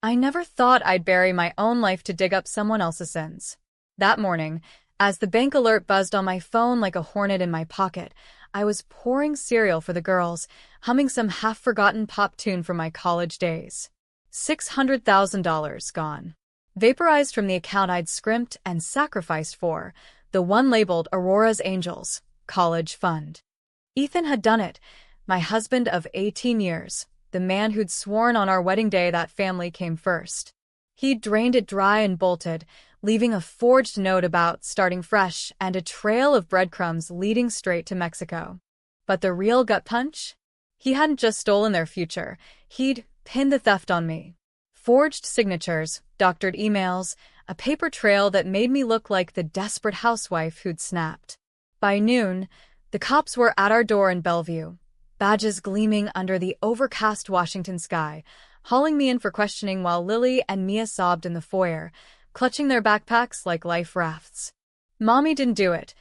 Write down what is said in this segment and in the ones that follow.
I never thought I'd bury my own life to dig up someone else's sins. That morning, as the bank alert buzzed on my phone like a hornet in my pocket, I was pouring cereal for the girls, humming some half-forgotten pop tune from my college days. $600,000 gone. Vaporized from the account I'd scrimped and sacrificed for, the one labeled Aurora's Angels, college fund. Ethan had done it, my husband of 18 years, the man who'd sworn on our wedding day that family came first. He'd drained it dry and bolted, leaving a forged note about starting fresh and a trail of breadcrumbs leading straight to Mexico. But the real gut punch? He hadn't just stolen their future, he'd pinned the theft on me. Forged signatures, doctored emails, a paper trail that made me look like the desperate housewife who'd snapped. By noon, the cops were at our door in Bellevue, badges gleaming under the overcast Washington sky, hauling me in for questioning while Lily and Mia sobbed in the foyer, clutching their backpacks like life rafts. "Mommy didn't do it,"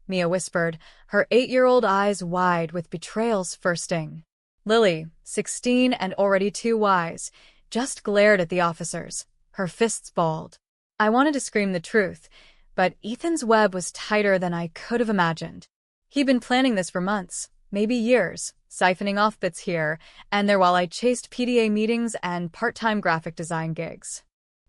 Mia whispered, her 8-year-old eyes wide with betrayal's first sting. Lily, 16 and already too wise, just glared at the officers, her fists balled. I wanted to scream the truth, but Ethan's web was tighter than I could have imagined. He'd been planning this for months, maybe years, siphoning off bits here and there while I chased PDA meetings and part-time graphic design gigs.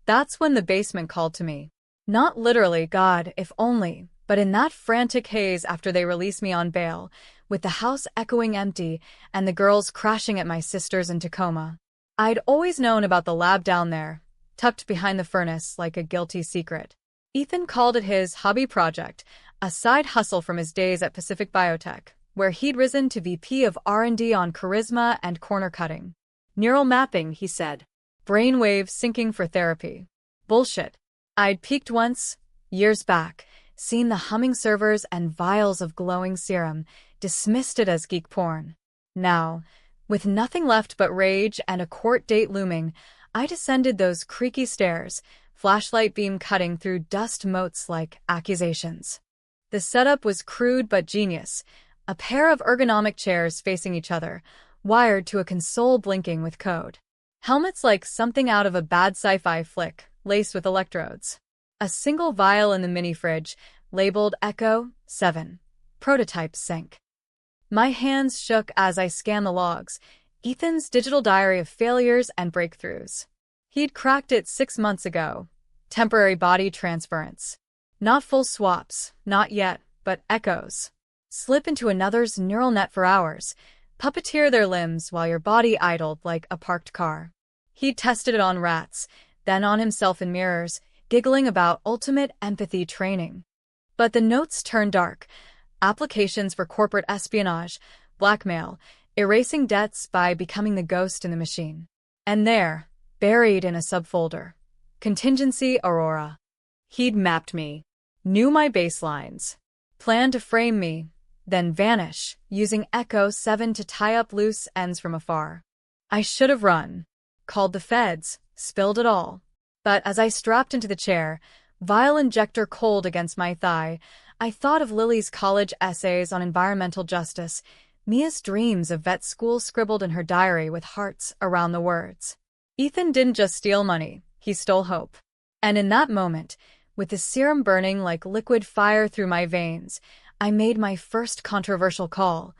That's when the basement called to me. Not literally, God, if only, but in that frantic haze after they released me on bail, with the house echoing empty and the girls crashing at my sister's in Tacoma. I'd always known about the lab down there, tucked behind the furnace like a guilty secret. Ethan called it his hobby project, a side hustle from his days at Pacific Biotech, where he'd risen to VP of R&D on charisma and corner cutting. Neural mapping, he said. Brainwave syncing for therapy. Bullshit. I'd peeked once, years back, seen the humming servers and vials of glowing serum, dismissed it as geek porn. Now, with nothing left but rage and a court date looming, I descended those creaky stairs, flashlight beam cutting through dust motes like accusations. The setup was crude but genius, a pair of ergonomic chairs facing each other, wired to a console blinking with code. Helmets like something out of a bad sci-fi flick, laced with electrodes. A single vial in the mini-fridge, labeled Echo 7. Prototype sync. My hands shook as I scanned the logs, Ethan's digital diary of failures and breakthroughs. He'd cracked it 6 months ago. Temporary body transference. Not full swaps, not yet, but echoes. Slip into another's neural net for hours, puppeteer their limbs while your body idled like a parked car. He'd tested it on rats, then on himself in mirrors, giggling about ultimate empathy training. But the notes turned dark. Applications for corporate espionage, blackmail, erasing debts by becoming the ghost in the machine. And there, buried in a subfolder, contingency Aurora. He'd mapped me, knew my baselines, planned to frame me, then vanish, using Echo 7 to tie up loose ends from afar. I should have run, called the feds, spilled it all. But as I strapped into the chair, vial injector cold against my thigh, I thought of Lily's college essays on environmental justice, Mia's dreams of vet school scribbled in her diary with hearts around the words. Ethan didn't just steal money, he stole hope. And in that moment, with the serum burning like liquid fire through my veins, I made my first controversial call.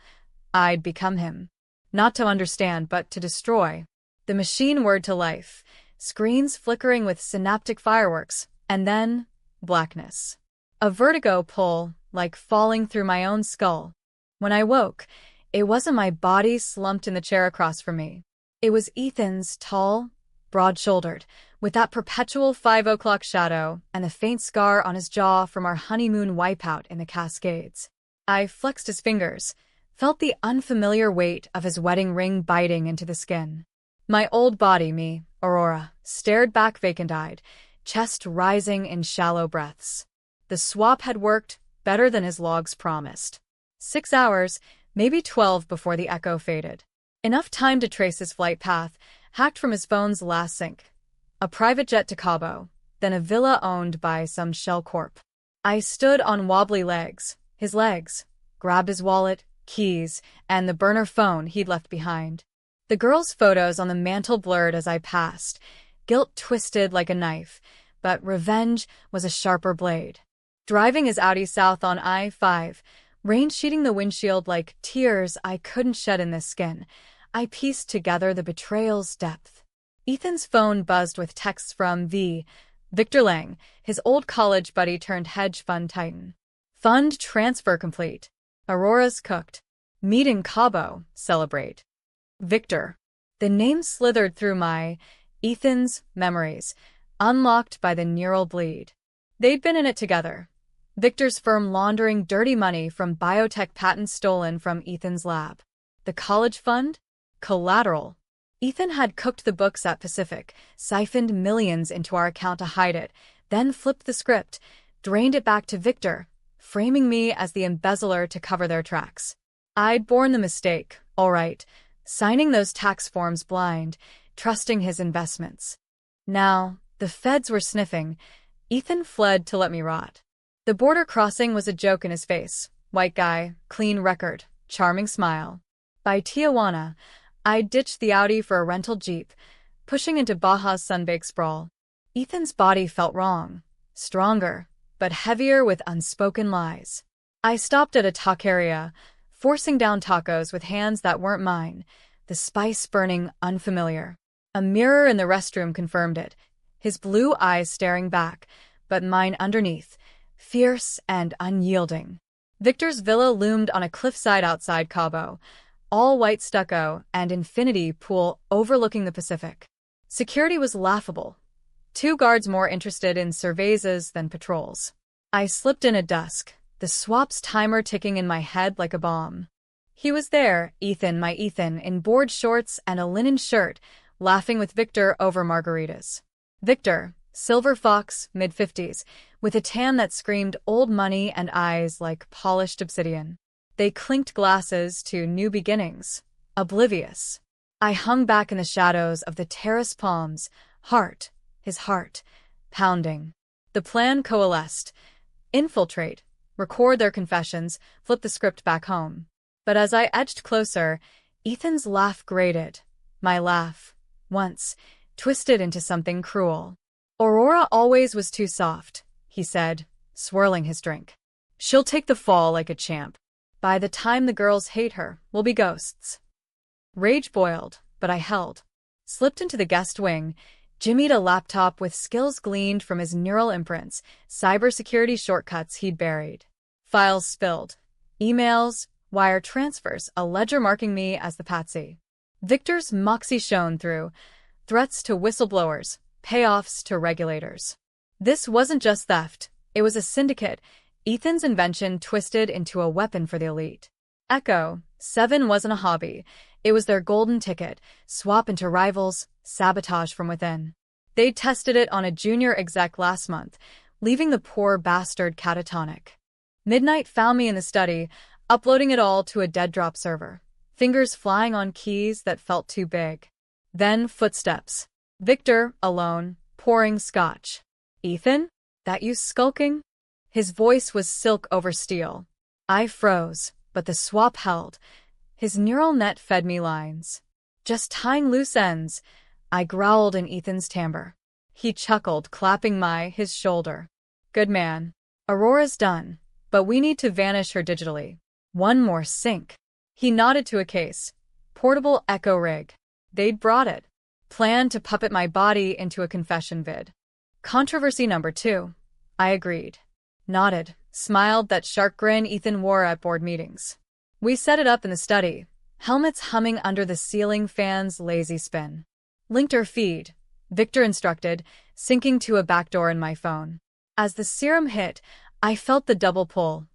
I'd become him. Not to understand, but to destroy. The machine whirred to life, screens flickering with synaptic fireworks, and then blackness. A vertigo pull, like falling through my own skull. When I woke, it wasn't my body slumped in the chair across from me. It was Ethan's, tall, broad-shouldered, with that perpetual 5 o'clock shadow and the faint scar on his jaw from our honeymoon wipeout in the Cascades. I flexed his fingers, felt the unfamiliar weight of his wedding ring biting into the skin. My old body, me, Aurora, stared back vacant-eyed, chest rising in shallow breaths. The swap had worked better than his logs promised. 6 hours, maybe 12 before the echo faded. Enough time to trace his flight path, hacked from his phone's last sync. A private jet to Cabo, then a villa owned by some shell corp. I stood on wobbly legs, his legs, grabbed his wallet, keys, and the burner phone he'd left behind. The girls' photos on the mantel blurred as I passed, Guilt twisted like a knife, but revenge was a sharper blade. Driving his Audi south on I-5, rain sheeting the windshield like tears I couldn't shed in this skin, I pieced together the betrayal's depth. Ethan's phone buzzed with texts from Victor Lang, his old college buddy turned hedge fund titan. Fund transfer complete. Aurora's cooked. Meet in Cabo. Celebrate. Victor. The name slithered through Ethan's memories, unlocked by the neural bleed. They'd been in it together. Victor's firm laundering dirty money from biotech patents stolen from Ethan's lab. The college fund? Collateral. Ethan had cooked the books at Pacific, siphoned millions into our account to hide it, then flipped the script, drained it back to Victor, framing me as the embezzler to cover their tracks. I'd borne the mistake, all right, signing those tax forms blind, trusting his investments. Now, the feds were sniffing. Ethan fled to let me rot. The border crossing was a joke in his face. White guy, clean record, charming smile. By Tijuana, I ditched the Audi for a rental Jeep, pushing into Baja's sunbaked sprawl. Ethan's body felt wrong, stronger, but heavier with unspoken lies. I stopped at a taqueria, forcing down tacos with hands that weren't mine, the spice burning unfamiliar. A mirror in the restroom confirmed it, his blue eyes staring back, but mine underneath, fierce and unyielding. Victor's villa loomed on a cliffside outside Cabo, all white stucco and infinity pool overlooking the Pacific. Security was laughable. 2 guards more interested in cervezas than patrols. I slipped in at dusk, the swap's timer ticking in my head like a bomb. He was there, Ethan, my Ethan, in board shorts and a linen shirt, laughing with Victor over margaritas. Victor, silver fox, mid-50s, with a tan that screamed old money and eyes like polished obsidian. They clinked glasses to new beginnings, oblivious. I hung back in the shadows of the terrace palms, his heart, pounding. The plan coalesced. Infiltrate, record their confessions, flip the script back home. But as I edged closer, Ethan's laugh grated. My laugh, once, twisted into something cruel. Aurora always was too soft, he said, swirling his drink. She'll take the fall like a champ. By the time the girls hate her, we'll be ghosts. Rage boiled, but I held. Slipped into the guest wing, jimmied a laptop with skills gleaned from his neural imprints, cybersecurity shortcuts he'd buried. Files spilled. Emails, wire transfers, a ledger marking me as the patsy. Victor's moxie shone through. Threats to whistleblowers, payoffs to regulators. This wasn't just theft. It was a syndicate. Ethan's invention twisted into a weapon for the elite. Echo 7 wasn't a hobby. It was their golden ticket, swap into rivals, sabotage from within. They tested it on a junior exec last month, leaving the poor bastard catatonic. Midnight found me in the study, uploading it all to a dead-drop server, fingers flying on keys that felt too big. Then footsteps. Victor, alone, pouring scotch. Ethan? That you skulking? His voice was silk over steel. I froze, but the swap held. His neural net fed me lines. Just tying loose ends, I growled in Ethan's timbre. He chuckled, clapping his shoulder. Good man. Aurora's done, but we need to vanish her digitally. One more sync. He nodded to a case. Portable echo rig. They'd brought it. Planned to puppet my body into a confession vid. Controversy number 2. I agreed. Nodded, smiled that shark grin Ethan wore at board meetings. We set it up in the study, helmets humming under the ceiling fan's lazy spin. Linked her feed, Victor instructed, syncing to a backdoor in my phone. As the serum hit, I felt the double pull.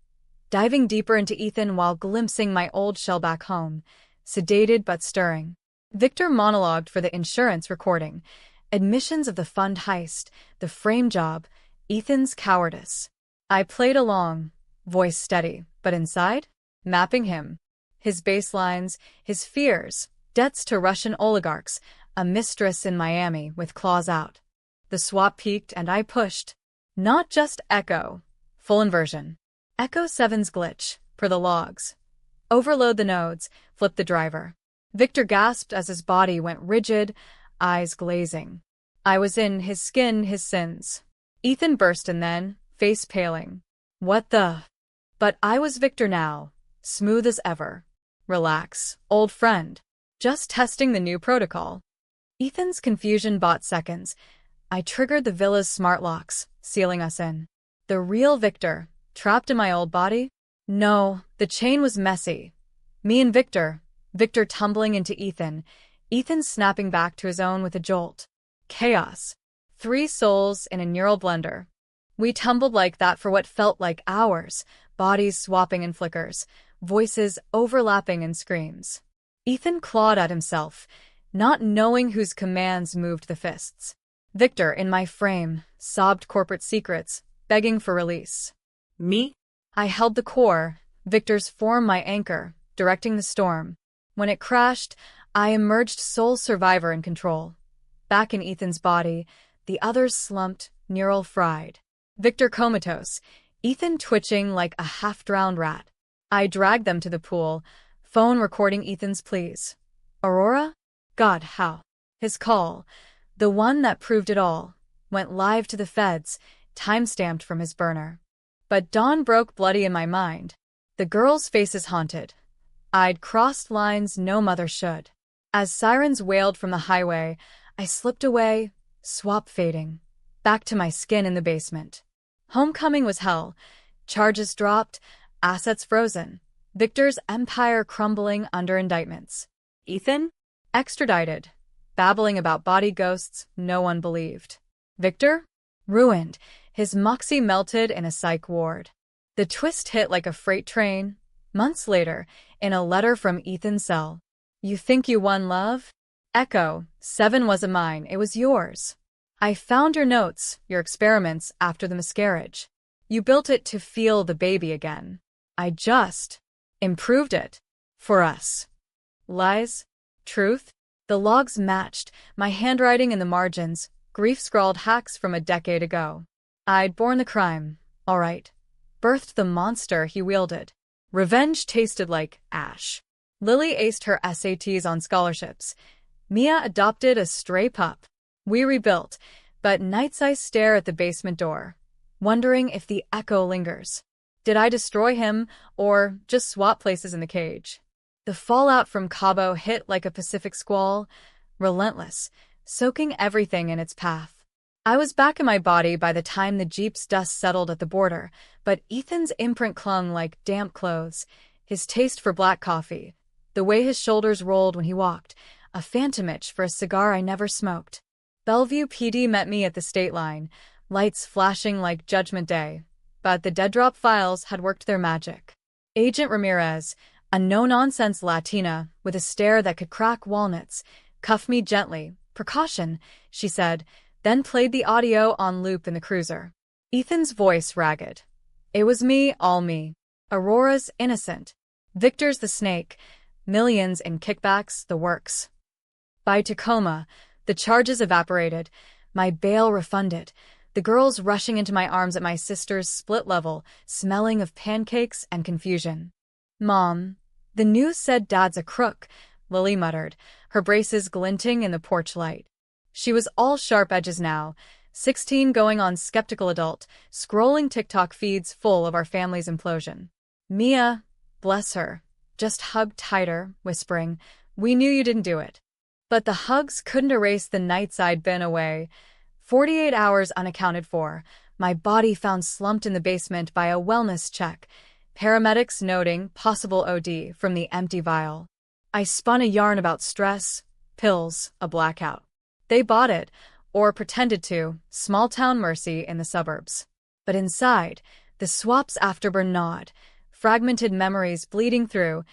Diving deeper into Ethan while glimpsing my old shell back home, sedated but stirring. Victor monologued for the insurance recording, admissions of the fund heist, the frame job, Ethan's cowardice. I played along, voice steady, but inside, mapping him. His baselines, his fears, debts to Russian oligarchs, a mistress in Miami with claws out. The swap peaked and I pushed. Not just Echo. Full inversion. Echo 7's glitch, per the logs. Overload the nodes, flip the driver. Victor gasped as his body went rigid, eyes glazing. I was in his skin, his sins. Ethan burst and then, face paling. What the? But I was Victor now, smooth as ever. Relax, old friend. Just testing the new protocol. Ethan's confusion bought seconds. I triggered the villa's smart locks, sealing us in. The real Victor, trapped in my old body? No, the chain was messy. Me and Victor, Victor tumbling into Ethan, Ethan snapping back to his own with a jolt. Chaos. 3 souls in a neural blender. We tumbled like that for what felt like hours, bodies swapping in flickers, voices overlapping in screams. Ethan clawed at himself, not knowing whose commands moved the fists. Victor, in my frame, sobbed corporate secrets, begging for release. Me? I held the core, Victor's form my anchor, directing the storm. When it crashed, I emerged sole survivor in control. Back in Ethan's body, the others slumped, neural fried. Victor comatose, Ethan twitching like a half-drowned rat. I dragged them to the pool, phone recording Ethan's pleas. Aurora? God, how? His call, the one that proved it all, went live to the feds, time-stamped from his burner. But dawn broke bloody in my mind. The girls' faces haunted. I'd crossed lines no mother should. As sirens wailed from the highway, I slipped away, swap fading, back to my skin in the basement. Homecoming was hell. Charges dropped, assets frozen. Victor's empire crumbling under indictments. Ethan? Extradited, babbling about body ghosts no one believed. Victor? Ruined, his moxie melted in a psych ward. The twist hit like a freight train. Months later, in a letter from Ethan's cell. You think you won love? Echo, 7 wasn't mine, it was yours. I found your notes, your experiments after the miscarriage. You built it to feel the baby again. I just improved it. For us. Lies? Truth? The logs matched, my handwriting in the margins, grief-scrawled hacks from a decade ago. I'd borne the crime, all right. Birthed the monster he wielded. Revenge tasted like ash. Lily aced her SATs on scholarships. Mia adopted a stray pup. We rebuilt, but nights I stare at the basement door, wondering if the echo lingers. Did I destroy him, or just swap places in the cage? The fallout from Cabo hit like a Pacific squall, relentless, soaking everything in its path. I was back in my body by the time the Jeep's dust settled at the border, but Ethan's imprint clung like damp clothes, his taste for black coffee, the way his shoulders rolled when he walked, a phantom itch for a cigar I never smoked. Bellevue PD met me at the state line, lights flashing like Judgment Day, but the dead-drop files had worked their magic. Agent Ramirez, a no-nonsense Latina with a stare that could crack walnuts, cuffed me gently. Precaution, she said, then played the audio on loop in the cruiser. Ethan's voice ragged. It was me, all me. Aurora's innocent. Victor's the snake. Millions in kickbacks, the works. By Tacoma, the charges evaporated, my bail refunded, the girls rushing into my arms at my sister's split level, smelling of pancakes and confusion. Mom, the news said Dad's a crook, Lily muttered, her braces glinting in the porch light. She was all sharp edges now, 16 going on skeptical adult, scrolling TikTok feeds full of our family's implosion. Mia, bless her, just hugged tighter, whispering, we knew you didn't do it. But the hugs couldn't erase the nights I'd been away. 48 hours unaccounted for, my body found slumped in the basement by a wellness check, paramedics noting possible OD from the empty vial. I spun a yarn about stress, pills, a blackout. They bought it, or pretended to, small-town mercy in the suburbs. But inside, the swap's afterburn gnawed, fragmented memories bleeding through,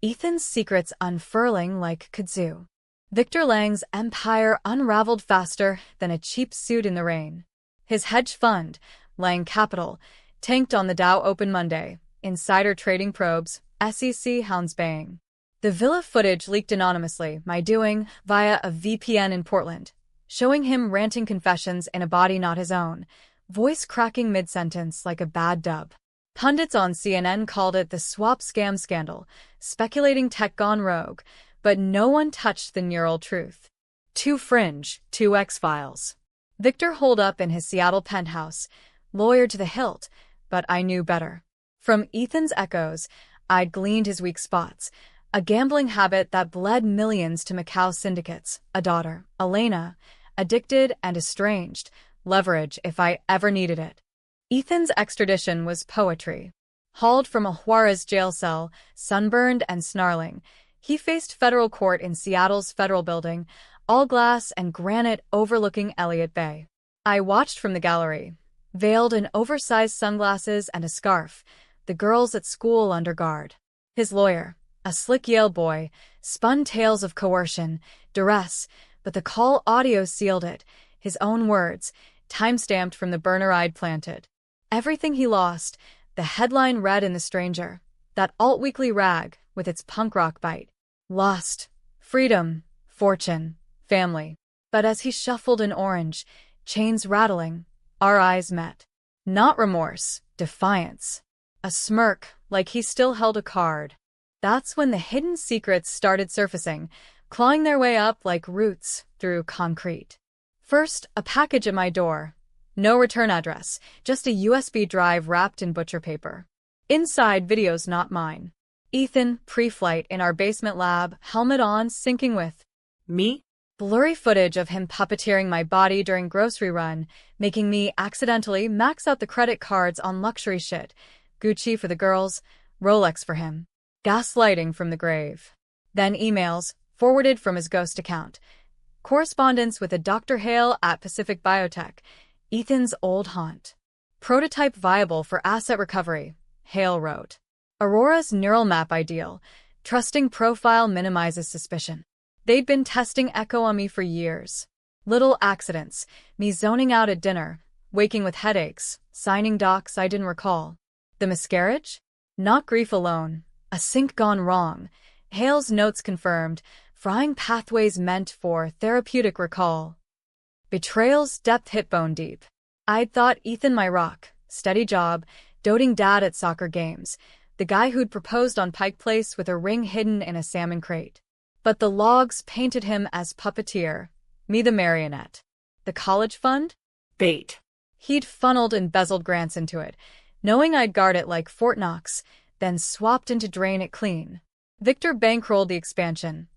Ethan's secrets unfurling like kudzu. Victor Lang's empire unraveled faster than a cheap suit in the rain. His hedge fund, Lang Capital, tanked on the Dow Open Monday, insider trading probes, SEC hounds baying. The villa footage leaked anonymously, my doing, via a VPN in Portland, showing him ranting confessions in a body not his own, voice cracking mid-sentence like a bad dub. Pundits on CNN called it the swap scam scandal, speculating tech gone rogue, but no one touched the neural truth. Too fringe, too X-Files. Victor holed up in his Seattle penthouse, lawyer to the hilt, but I knew better. From Ethan's echoes, I'd gleaned his weak spots, a gambling habit that bled millions to Macau syndicates, a daughter, Elena, addicted and estranged, leverage if I ever needed it. Ethan's extradition was poetry. Hauled from a Juarez jail cell, sunburned and snarling, he faced federal court in Seattle's Federal Building, all glass and granite overlooking Elliott Bay. I watched from the gallery, veiled in oversized sunglasses and a scarf, the girls at school under guard. His lawyer, a slick Yale boy, spun tales of coercion, duress, but the call audio sealed it, his own words, time-stamped from the burner I'd planted. Everything he lost, the headline read in The Stranger, that alt-weekly rag with its punk rock bite. Lost. Freedom, fortune, family. But as he shuffled in orange, chains rattling, our eyes met. Not remorse, defiance. A smirk, like he still held a card. That's when the hidden secrets started surfacing, clawing their way up like roots through concrete. First, a package at my door. No return address, just a USB drive wrapped in butcher paper. Inside, videos not mine. Ethan, pre-flight in our basement lab, helmet on, syncing with me. Blurry footage of him puppeteering my body during grocery run, making me accidentally max out the credit cards on luxury shit. Gucci for the girls, Rolex for him. Gaslighting from the grave. Then emails, forwarded from his ghost account. Correspondence with a Dr. Hale at Pacific Biotech, Ethan's old haunt. Prototype viable for asset recovery, Hale wrote. Aurora's neural map ideal. Trusting profile minimizes suspicion. They'd been testing Echo on me for years. Little accidents, me zoning out at dinner, waking with headaches, signing docs I didn't recall. The miscarriage? Not grief alone. A sync gone wrong. Hale's notes confirmed, frying pathways meant for therapeutic recall. Betrayal's depth hit bone deep. I'd thought Ethan my rock, steady job, doting dad at soccer games, the guy who'd proposed on Pike Place with a ring hidden in a salmon crate. But the logs painted him as puppeteer, me the marionette. The college fund? Bait. He'd funneled embezzled grants into it, knowing I'd guard it like Fort Knox, then swapped in to drain it clean. Victor bankrolled the expansion.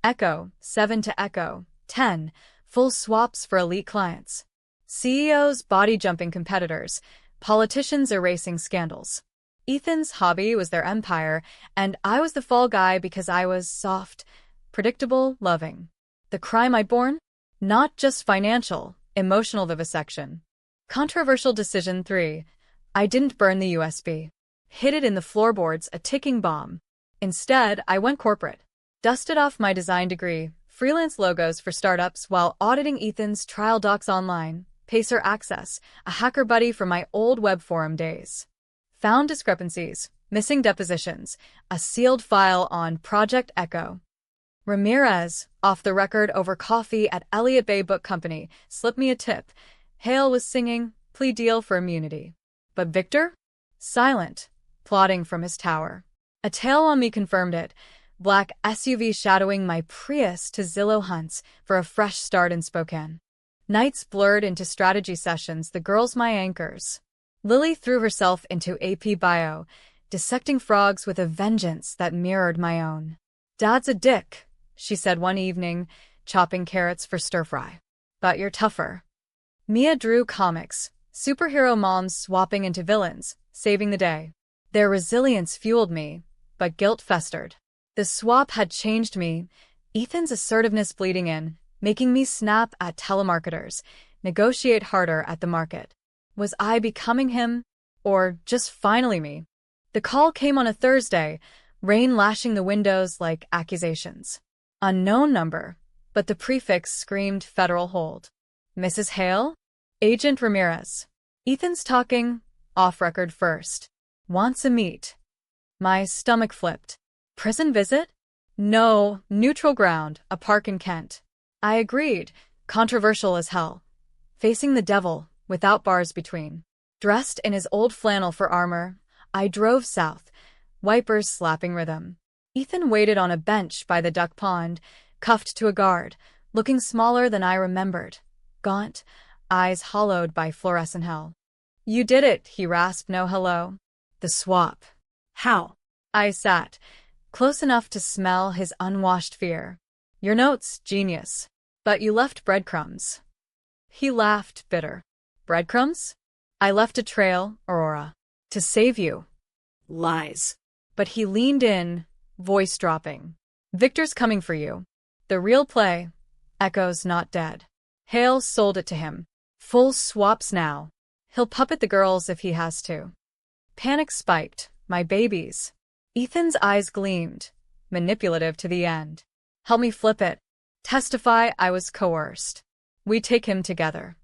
Echo, 7 to Echo, 10, full swaps for elite clients. CEOs body-jumping competitors, politicians erasing scandals. Ethan's hobby was their empire, and I was the fall guy because I was soft, predictable, loving. The crime I'd borne? Not just financial, emotional vivisection. Controversial decision 3. I didn't burn the USB. Hid it in the floorboards, a ticking bomb. Instead, I went corporate. Dusted off my design degree, freelance logos for startups while auditing Ethan's trial docs online, Pacer Access, a hacker buddy from my old web forum days. Found discrepancies, missing depositions, a sealed file on Project Echo. Ramirez, off the record over coffee at Elliott Bay Book Company, slipped me a tip. Hale was singing, plea deal for immunity. But Victor? Silent, plodding from his tower. A tail on me confirmed it. Black SUV shadowing my Prius to Zillow hunts for a fresh start in Spokane. Nights blurred into strategy sessions, the girls my anchors. Lily threw herself into AP Bio, dissecting frogs with a vengeance that mirrored my own. Dad's a dick, she said one evening, chopping carrots for stir-fry. But you're tougher. Mia drew comics, superhero moms swapping into villains, saving the day. Their resilience fueled me, but guilt festered. The swap had changed me, Ethan's assertiveness bleeding in, making me snap at telemarketers, negotiate harder at the market. Was I becoming him, or just finally me? The call came on a Thursday, rain lashing the windows like accusations. Unknown number, but the prefix screamed federal hold. Mrs. Hale? Agent Ramirez. Ethan's talking, off record first. Wants a meet. My stomach flipped. Prison visit? No, neutral ground, a park in Kent. I agreed, controversial as hell. Facing the devil, without bars between. Dressed in his old flannel for armor, I drove south, wipers slapping rhythm. Ethan waited on a bench by the duck pond, cuffed to a guard, looking smaller than I remembered. Gaunt, eyes hollowed by fluorescent hell. You did it, he rasped, no hello. The swap. How? I sat, close enough to smell his unwashed fear. Your notes, genius. But you left breadcrumbs. He laughed, bitter. Breadcrumbs? I left a trail, Aurora. To save you. Lies. But he leaned in, voice dropping. Victor's coming for you. The real play. Echo's not dead. Hale sold it to him. Full swaps now. He'll puppet the girls if he has to. Panic spiked. My babies. Ethan's eyes gleamed, manipulative to the end. Help me flip it. Testify I was coerced. We take him together.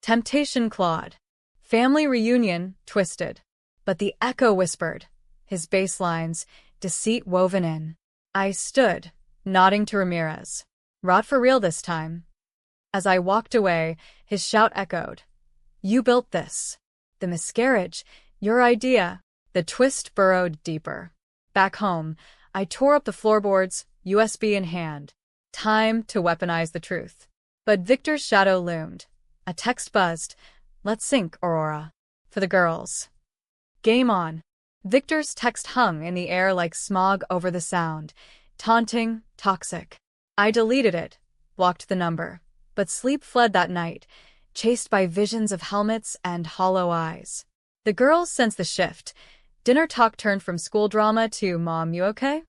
Temptation clawed. Family reunion twisted. But the echo whispered, his bass lines, deceit woven in. I stood, nodding to Ramirez. Rot for real this time. As I walked away, his shout echoed. You built this. The miscarriage, your idea. The twist burrowed deeper. Back home, I tore up the floorboards, USB in hand. Time to weaponize the truth. But Victor's shadow loomed. A text buzzed. Let's sync, Aurora. For the girls. Game on. Victor's text hung in the air like smog over the sound. Taunting, toxic. I deleted it, blocked the number. But sleep fled that night, chased by visions of helmets and hollow eyes. The girls sensed the shift. Dinner talk turned from school drama to Mom, you okay?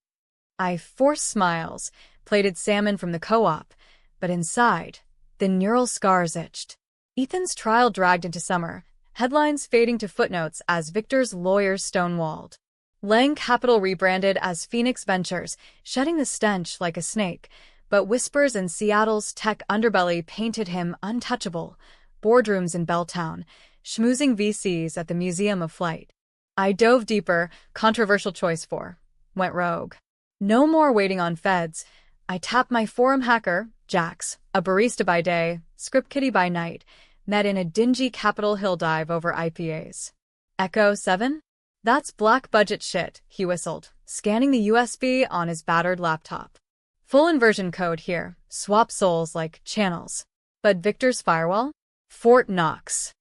I forced smiles, plated salmon from the co-op, but inside, the neural scars itched. Ethan's trial dragged into summer, headlines fading to footnotes as Victor's lawyers stonewalled. Lang Capital rebranded as Phoenix Ventures, shedding the stench like a snake, but whispers in Seattle's tech underbelly painted him untouchable. Boardrooms in Belltown, schmoozing VCs at the Museum of Flight. I dove deeper, controversial choice 4. Went rogue. No more waiting on feds. I tapped my forum hacker, Jax, a barista by day, script kiddie by night, met in a dingy Capitol Hill dive over IPAs. Echo 7? That's black budget shit, he whistled, scanning the USB on his battered laptop. Full inversion code here, swap souls like channels. But Victor's firewall? Fort Knox.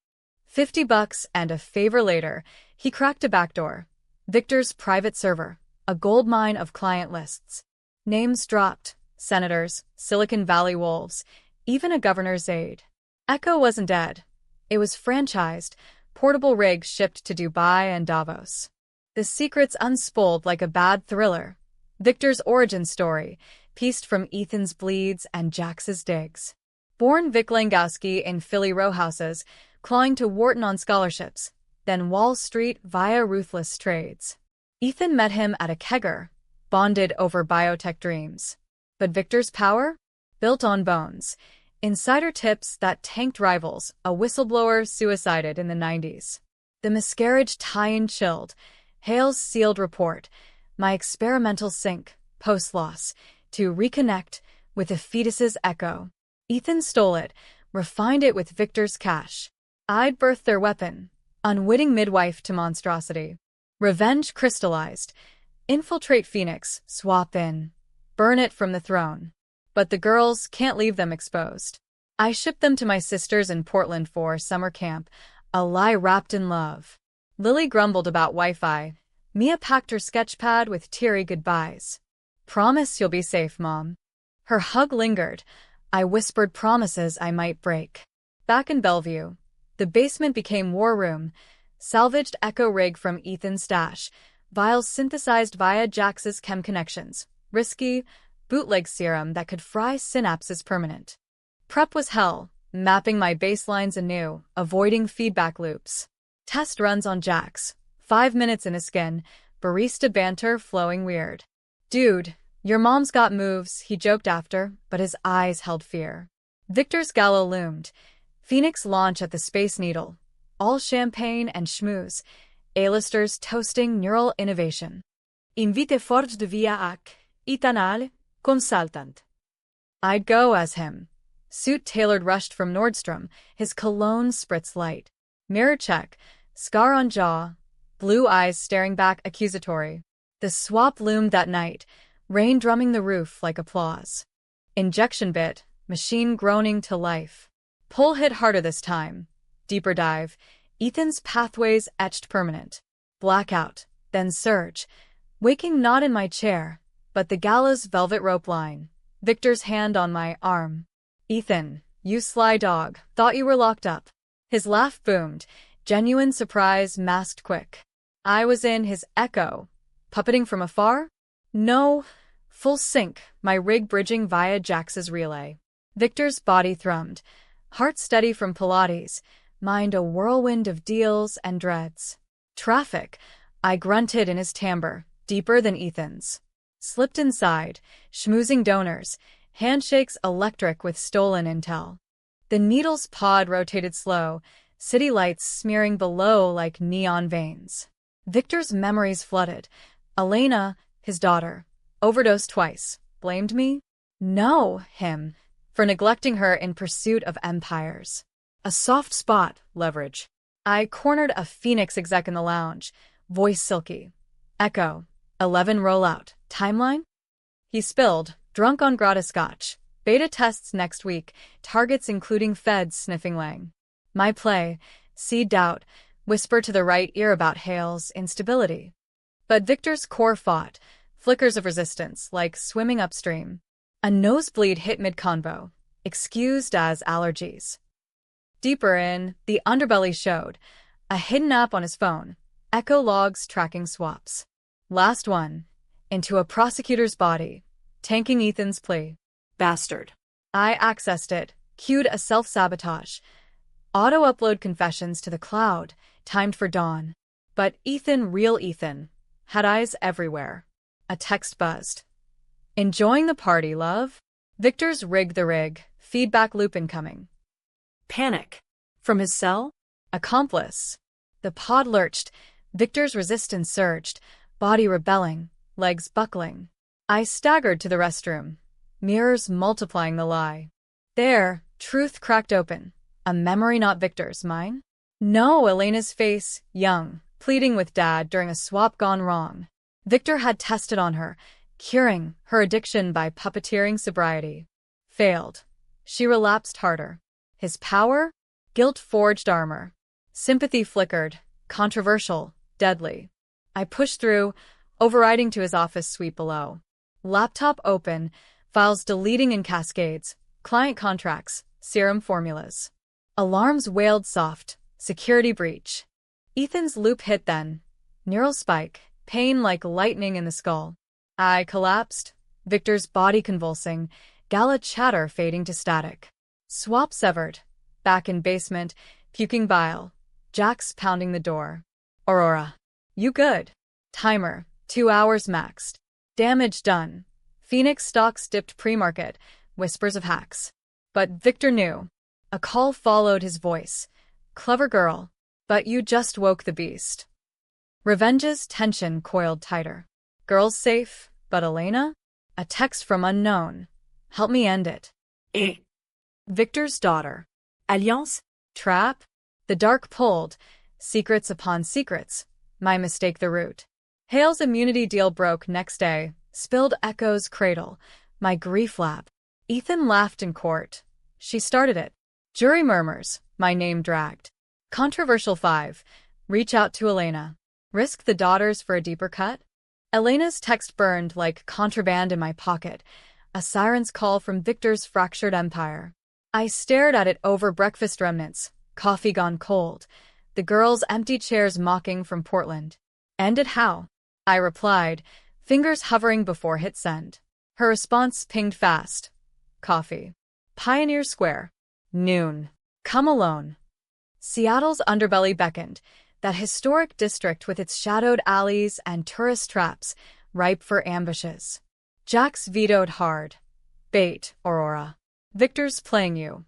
$50 and a favor later, he cracked a backdoor. Victor's private server, a goldmine of client lists. Names dropped, senators, Silicon Valley wolves, even a governor's aide. Echo wasn't dead. It was franchised, portable rigs shipped to Dubai and Davos. The secrets unspooled like a bad thriller. Victor's origin story, pieced from Ethan's bleeds and Jax's digs. Born Vic Langowski in Philly row houses, clawing to Wharton on scholarships, then Wall Street via ruthless trades. Ethan met him at a kegger, bonded over biotech dreams. But Victor's power? Built on bones. Insider tips that tanked rivals, a whistleblower suicided in the 90s. The miscarriage tie-in chilled. Hale's sealed report. My experimental sync, post-loss, to reconnect with the fetus's echo. Ethan stole it, refined it with Victor's cash. I'd birthed their weapon, unwitting midwife to monstrosity. Revenge crystallized. Infiltrate Phoenix, swap in. Burn it from the throne. But the girls can't leave them exposed. I shipped them to my sisters in Portland for summer camp, a lie wrapped in love. Lily grumbled about Wi-Fi. Mia packed her sketchpad with teary goodbyes. Promise you'll be safe, Mom. Her hug lingered. I whispered promises I might break. Back in Bellevue, the basement became war room. Salvaged echo rig from Ethan's stash. Vials synthesized via Jax's chem connections. Risky, bootleg serum that could fry synapses permanent. Prep was hell, mapping my baselines anew, avoiding feedback loops. Test runs on Jax. 5 minutes in his skin, barista banter flowing weird. Dude, your mom's got moves, he joked after, but his eyes held fear. Victor's gala loomed. Phoenix launch at the Space Needle. All champagne and schmooze. A-listers toasting neural innovation. Invite fort de via ac, Itanal, consultant. I'd go as him. Suit tailored rushed from Nordstrom, his cologne spritz light. Mirror check, scar on jaw, blue eyes staring back accusatory. The swap loomed that night, rain drumming the roof like applause. Injection bit, machine groaning to life. Pull hit harder this time. Deeper dive. Ethan's pathways etched permanent. Blackout, then surge. Waking not in my chair, but the gallows velvet rope line. Victor's hand on my arm. Ethan, you sly dog, thought you were locked up. His laugh boomed, genuine surprise masked quick. I was in his echo. Puppeting from afar? No. Full sync, my rig bridging via Jax's relay. Victor's body thrummed. Heart steady from Pilates, mind a whirlwind of deals and dreads. Traffic, I grunted in his timbre, deeper than Ethan's. Slipped inside, schmoozing donors, handshakes electric with stolen intel. The needle's pod rotated slow, city lights smearing below like neon veins. Victor's memories flooded. Elena, his daughter, overdosed twice. Blamed me? No, him. For neglecting her in pursuit of empires. A soft spot, leverage. I cornered a Phoenix exec in the lounge, voice silky. Echo, 11 rollout, timeline? He spilled, drunk on gratis scotch. Beta tests next week, targets including feds sniffing Lang. My play, seed doubt, whisper to the right ear about Hale's instability. But Victor's core fought, flickers of resistance, like swimming upstream. A nosebleed hit mid-convo, excused as allergies. Deeper in, the underbelly showed, a hidden app on his phone, echo logs tracking swaps. Last one, into a prosecutor's body, tanking Ethan's plea. Bastard. I accessed it, queued a self-sabotage. Auto-upload confessions to the cloud, timed for dawn. But Ethan, real Ethan, had eyes everywhere. A text buzzed. Enjoying the party, love? Victor's rig the rig, feedback loop incoming. Panic. From his cell? Accomplice. The pod lurched, Victor's resistance surged, body rebelling, legs buckling. I staggered to the restroom, mirrors multiplying the lie. There, truth cracked open. A memory not Victor's, mine? No, Elena's face, young, pleading with Dad during a swap gone wrong. Victor had tested on her, curing her addiction by puppeteering sobriety. Failed. She relapsed harder. His power? Guilt-forged armor. Sympathy flickered, controversial, deadly. I pushed through, overriding to his office suite below. Laptop open, files deleting in cascades, client contracts, serum formulas. Alarms wailed soft, security breach. Ethan's loop hit then. Neural spike, pain like lightning in the skull. I collapsed, Victor's body convulsing, gala chatter fading to static. Swap severed. Back in basement, puking bile. Jax pounding the door. Aurora. You good? Timer, 2 hours maxed. Damage done. Phoenix stocks dipped pre-market, whispers of hacks. But Victor knew. A call followed his voice. Clever girl, but you just woke the beast. Revenge's tension coiled tighter. Girl's safe, but Elena? A text from unknown. Help me end it. Eh. Victor's daughter. Alliance? Trap? The dark pulled. Secrets upon secrets. My mistake the root. Hale's immunity deal broke next day. Spilled Echo's cradle. My grief lap. Ethan laughed in court. She started it. Jury murmurs. My name dragged. Controversial 5. Reach out to Elena. Risk the daughters for a deeper cut? Elena's text burned like contraband in my pocket. A siren's call from Victor's fractured empire. I stared at it over breakfast remnants. Coffee gone cold. The girls' empty chairs mocking from Portland. Ended how? I replied, fingers hovering before hit send. Her response pinged fast. Coffee. Pioneer Square. Noon. Come alone. Seattle's underbelly beckoned, that historic district with its shadowed alleys and tourist traps, ripe for ambushes. Jax vetoed hard. Bait, Aurora. Victor's playing you.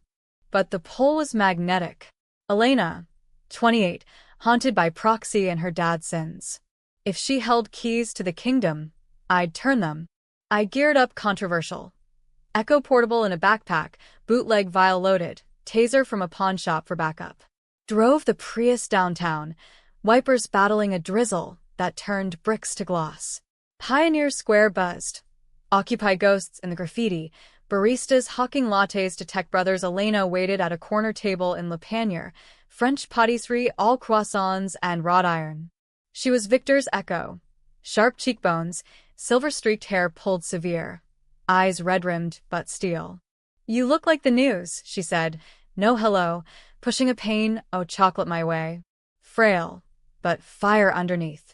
But the pull was magnetic. Elena, 28, haunted by proxy and her dad's sins. If she held keys to the kingdom, I'd turn them. I geared up controversial. Echo portable in a backpack, bootleg vial loaded, taser from a pawn shop for backup. Drove the Prius downtown, wipers battling a drizzle that turned bricks to gloss. Pioneer Square buzzed. Occupy ghosts in the graffiti, Baristas hawking lattes to tech brothers. Elena waited at a corner table in Le Panier, French pâtisserie, all croissants and wrought iron. She was Victor's echo. Sharp cheekbones, silver-streaked hair pulled severe, eyes red-rimmed but steel. "You look like the news," she said. No hello, pushing a pane, oh chocolate my way. Frail, but fire underneath.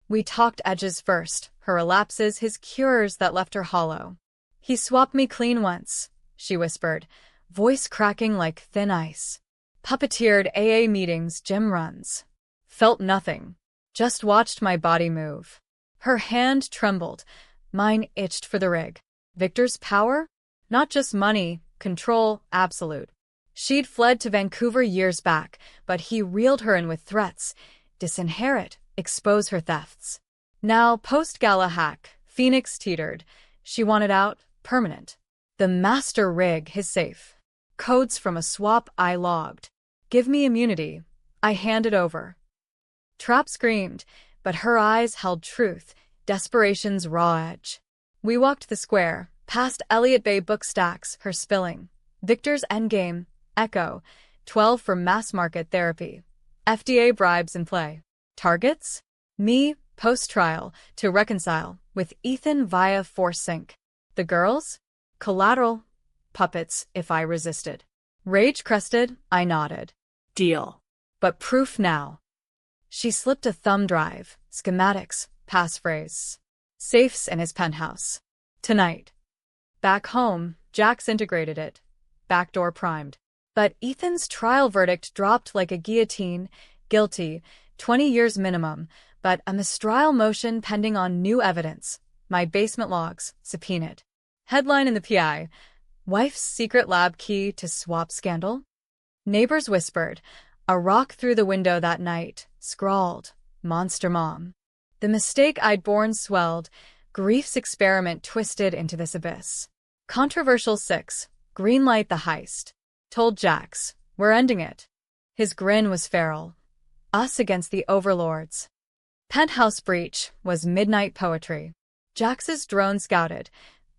We talked edges first, her relapses, his cures that left her hollow. "He swapped me clean once," she whispered, voice cracking like thin ice. "Puppeteered AA meetings, gym runs. Felt nothing. Just watched my body move." Her hand trembled. Mine itched for the rig. Victor's power? Not just money, control, absolute. She'd fled to Vancouver years back, but he reeled her in with threats. Disinherit, expose her thefts. Now, post-gala hack, Phoenix teetered. She wanted out, permanent. The master rig, his safe. Codes from a swap I logged. "Give me immunity." I handed over. Trap screamed, but her eyes held truth, desperation's raw edge. We walked the square, past Elliott Bay book stacks, her spilling. Victor's endgame, Echo, 12 for mass-market therapy. FDA bribes in play. Targets? Me, post-trial, to reconcile, with Ethan via force sync. The girls? Collateral. Puppets, if I resisted. Rage-crested, I nodded. Deal. But proof now. She slipped a thumb drive, schematics, passphrase. Safes in his penthouse. Tonight. Back home, Jax integrated it. Backdoor primed. But Ethan's trial verdict dropped like a guillotine. Guilty, 20 years minimum, but a mistrial motion pending on new evidence. My basement logs, subpoenaed. Headline in the PI. Wife's secret lab key to swap scandal? Neighbors whispered. A rock through the window that night, scrawled, "Monster Mom." The mistake I'd borne swelled, grief's experiment twisted into this abyss. Controversial 6, greenlight the heist. Told Jax, we're ending it. His grin was feral. Us against the overlords. Penthouse breach was midnight poetry. Jax's drone scouted.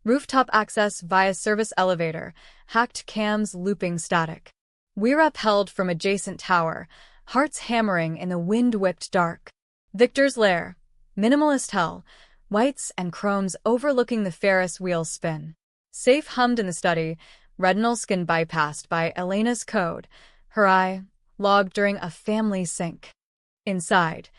Rooftop access via service elevator, hacked cams looping static. We're upheld from adjacent tower, hearts hammering in the wind-whipped dark. Victor's lair, minimalist hell, whites and chromes overlooking the Ferris wheel spin. Safe hummed in the study, retinal skin bypassed by Elena's code, her eye logged during a family sync. Inside,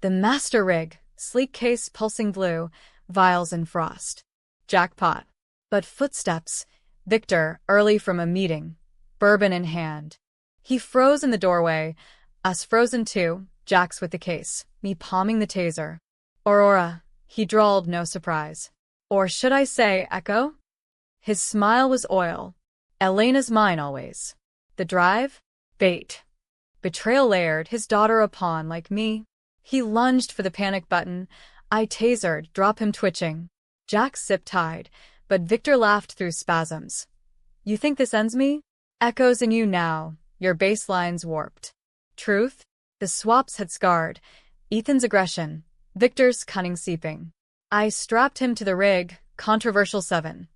the master rig, sleek case pulsing blue, vials in frost. Jackpot. But footsteps, Victor, early from a meeting, bourbon in hand. He froze in the doorway, us frozen too, Jax with the case, me palming the taser. Aurora, he drawled, no surprise. Or should I say Echo? His smile was oil. Elena's mine always. The drive? Bait. Betrayal layered, his daughter a pawn like me. He lunged for the panic button. I tasered, drop him twitching. Jax zip-tied, but Victor laughed through spasms. You think this ends me? Echoes in you now, your baseline's warped. Truth? The swaps had scarred. Ethan's aggression, Victor's cunning seeping. I strapped him to the rig, controversial 7.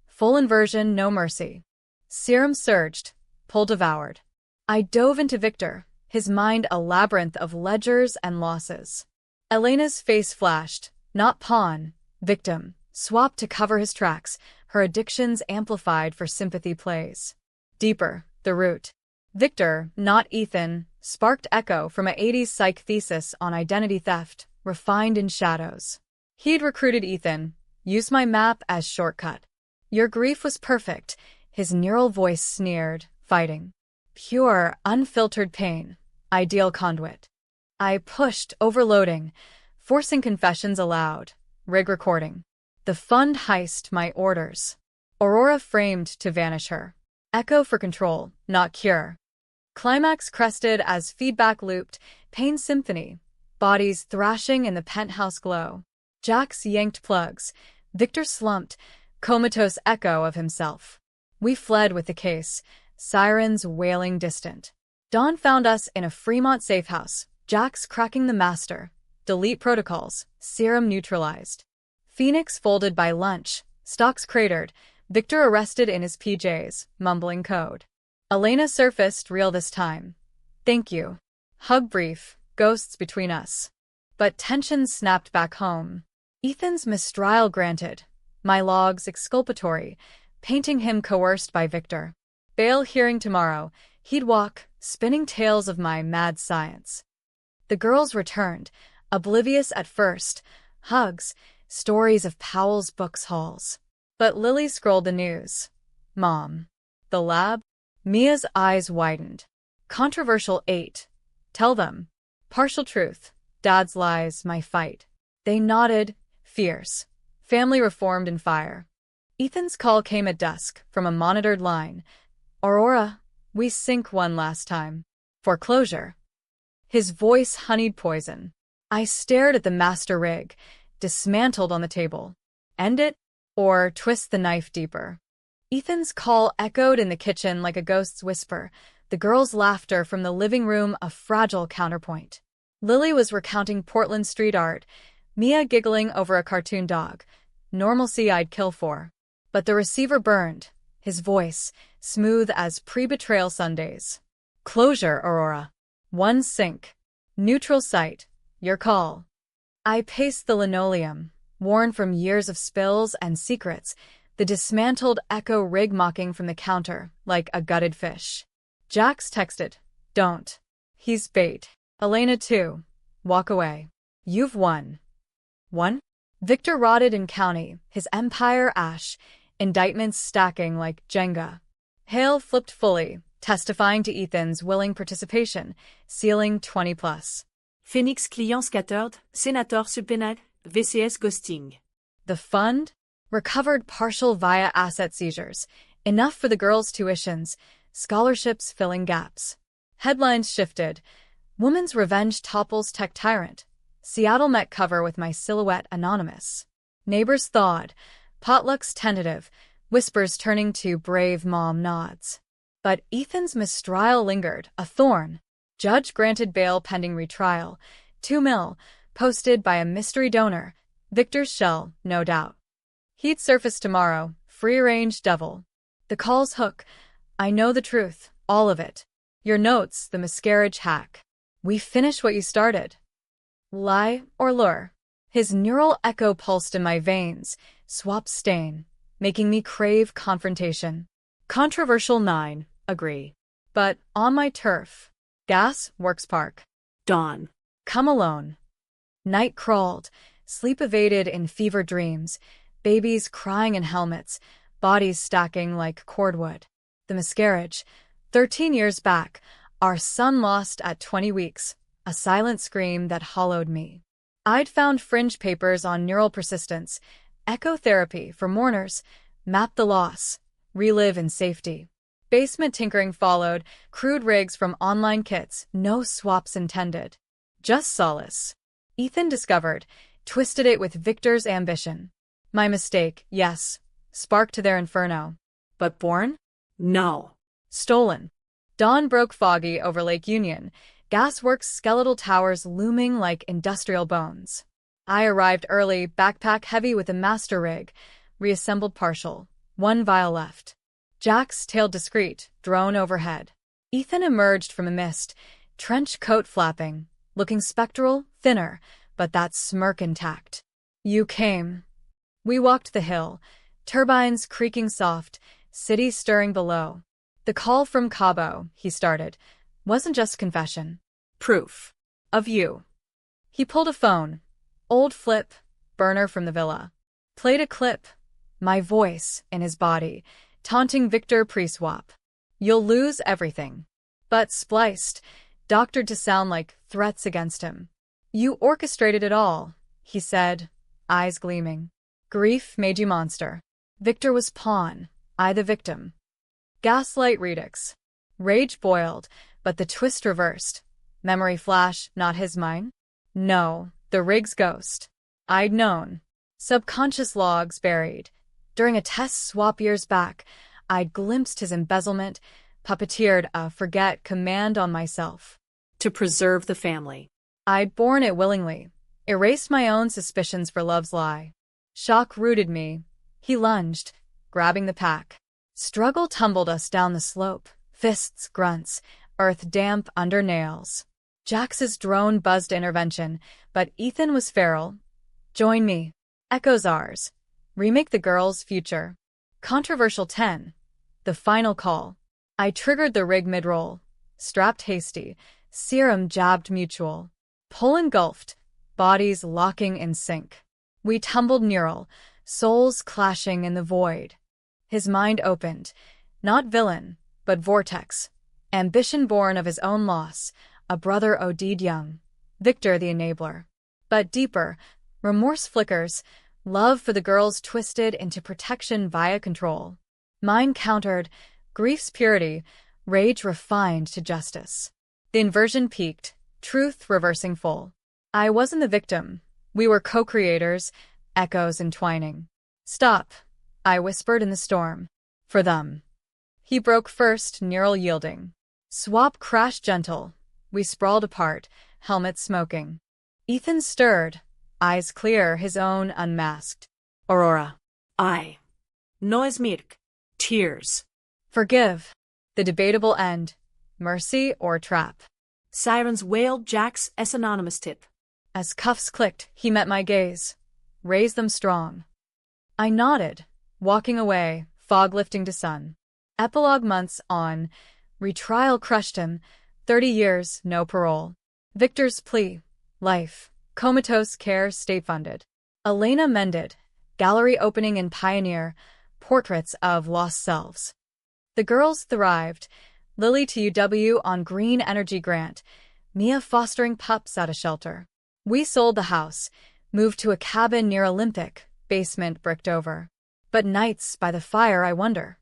Full inversion, no mercy. Serum surged, pull devoured. I dove into Victor, his mind a labyrinth of ledgers and losses. Elena's face flashed, not pawn, victim, swapped to cover his tracks, her addictions amplified for sympathy plays. Deeper, the root. Victor, not Ethan, sparked Echo from a 80s psych thesis on identity theft, refined in shadows. He'd recruited Ethan, used my map as shortcut. Your grief was perfect, his neural voice sneered, fighting. Pure, unfiltered pain, ideal conduit. I pushed, overloading, forcing confessions aloud, rig recording. The fund heist, my orders. Aurora framed to vanish her. Echo for control, not cure. Climax crested as feedback looped, pain symphony, bodies thrashing in the penthouse glow. Jax yanked plugs. Victor slumped, comatose echo of himself. We fled with the case, sirens wailing distant. Dawn found us in a Fremont safe house, Jax cracking the master. Delete protocols, serum neutralized. Phoenix folded by lunch, stocks cratered, Victor arrested in his PJs, mumbling code. Elena surfaced real this time. Thank you. Hug brief, ghosts between us. But tension snapped back home. Ethan's mistrial granted. My logs exculpatory, painting him coerced by Victor. Bail hearing tomorrow. He'd walk, spinning tales of my mad science. The girls returned, oblivious at first. Hugs, stories of Powell's books hauls. But Lily scrolled the news. Mom. The lab? Mia's eyes widened. Controversial 8. Tell them. Partial truth. Dad's lies, my fight. They nodded, fierce. Family reformed in fire. Ethan's call came at dusk, from a monitored line. Aurora, we sync one last time. Foreclosure. His voice honeyed poison. I stared at the master rig, dismantled on the table. End it, or twist the knife deeper. Ethan's call echoed in the kitchen like a ghost's whisper, the girls' laughter from the living room a fragile counterpoint. Lily was recounting Portland street art, Mia giggling over a cartoon dog. Normalcy I'd kill for. But the receiver burned, his voice, smooth as pre-betrayal Sundays. Closure, Aurora. One sync. Neutral site. Your call. I paced the linoleum, worn from years of spills and secrets, the dismantled echo rig mocking from the counter, like a gutted fish. Jax texted, don't. He's bait. Elena too. Walk away. You've won. Won? Victor rotted in county, his empire ash, indictments stacking like Jenga. Hale flipped fully, testifying to Ethan's willing participation, sealing 20+. Phoenix client scattered, sénateur subpoenaed, VCS ghosting. The fund? Recovered partial via asset seizures, enough for the girls' tuitions, scholarships filling gaps. Headlines shifted. Woman's revenge topples tech tyrant. Seattle Met cover with my silhouette anonymous. Neighbors thawed. Potlucks tentative. Whispers turning to brave mom nods. But Ethan's mistrial lingered, a thorn. Judge granted bail pending retrial. $2 million, posted by a mystery donor. Victor's shell, no doubt. He'd surface tomorrow, free-range devil. The call's hook. I know the truth, all of it. Your notes, the miscarriage hack. We finish what you started. Lie or lure? His neural echo pulsed in my veins, swap stain, making me crave confrontation. Controversial 9, agree. But on my turf. Gas, Works Park. Dawn. Come alone. Night crawled, sleep evaded in fever dreams, babies crying in helmets, bodies stacking like cordwood. The miscarriage. 13 years back, our son lost at 20 weeks, a silent scream that hollowed me. I'd found fringe papers on neural persistence, echotherapy for mourners, map the loss, relive in safety. Basement tinkering followed, crude rigs from online kits, no swaps intended. Just solace. Ethan discovered, twisted it with Victor's ambition. My mistake, yes. Spark to their inferno. But born? No. Stolen. Dawn broke foggy over Lake Union, gasworks skeletal towers looming like industrial bones. I arrived early, backpack heavy with a master rig, reassembled partial, one vial left. Jax tailed discreet, drone overhead. Ethan emerged from a mist, trench coat flapping, looking spectral, thinner, but that smirk intact. You came. We walked the hill, turbines creaking soft, city stirring below. The call from Cabo, he started, wasn't just confession. Proof. Of you. He pulled a phone. Old flip, burner from the villa. Played a clip. My voice in his body, taunting Victor pre-swap. You'll lose everything. But spliced, doctored to sound like threats against him. You orchestrated it all, he said, eyes gleaming. Grief made you monster. Victor was pawn, I the victim. Gaslight redux. Rage boiled, but the twist reversed. Memory flash, not his mine? No, the rig's ghost. I'd known. Subconscious logs buried. During a test swap years back, I'd glimpsed his embezzlement, puppeteered a forget command on myself. To preserve the family. I'd borne it willingly, erased my own suspicions for love's lie. Shock rooted me. He lunged, grabbing the pack. Struggle tumbled us down the slope, fists, grunts, earth damp under nails. Jax's drone buzzed intervention, but Ethan was feral. Join me. Echoes ours. Remake the girl's future. Controversial 10. The final call. I triggered the rig mid-roll. Strapped hasty. Serum jabbed mutual. Pull engulfed. Bodies locking in sync. We tumbled neural, souls clashing in the void. His mind opened. Not villain, but vortex. Ambition born of his own loss. A brother OD'd young. Victor the enabler. But deeper, remorse flickers. Love for the girls twisted into protection via control. Mine countered. Grief's purity. Rage refined to justice. The inversion peaked. Truth reversing full. I wasn't the victim. We were co-creators, echoes entwining. Stop, I whispered in the storm. For them. He broke first, neural yielding. Swap crashed gentle. We sprawled apart, helmets smoking. Ethan stirred, eyes clear, his own unmasked. Aurora. I. Noise mirk. Tears. Forgive. The debatable end. Mercy or trap. Sirens wailed Jack's anonymous tip. As cuffs clicked, he met my gaze. Raised them strong. I nodded, walking away, fog lifting to sun. Epilogue months on. Retrial crushed him. 30 years, no parole. Victor's plea. Life. Comatose care state-funded. Elena mended. Gallery opening in Pioneer. Portraits of lost selves. The girls thrived. Lily to UW on green energy grant. Mia fostering pups at a shelter. We sold the house. Moved to a cabin near Olympic. Basement bricked over. But nights by the fire, I wonder.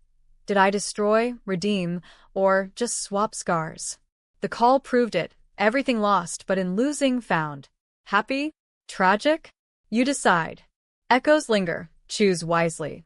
Did I destroy, redeem, or just swap scars? The call proved it. Everything lost, but in losing found. Happy? Tragic? You decide. Echoes linger. Choose wisely.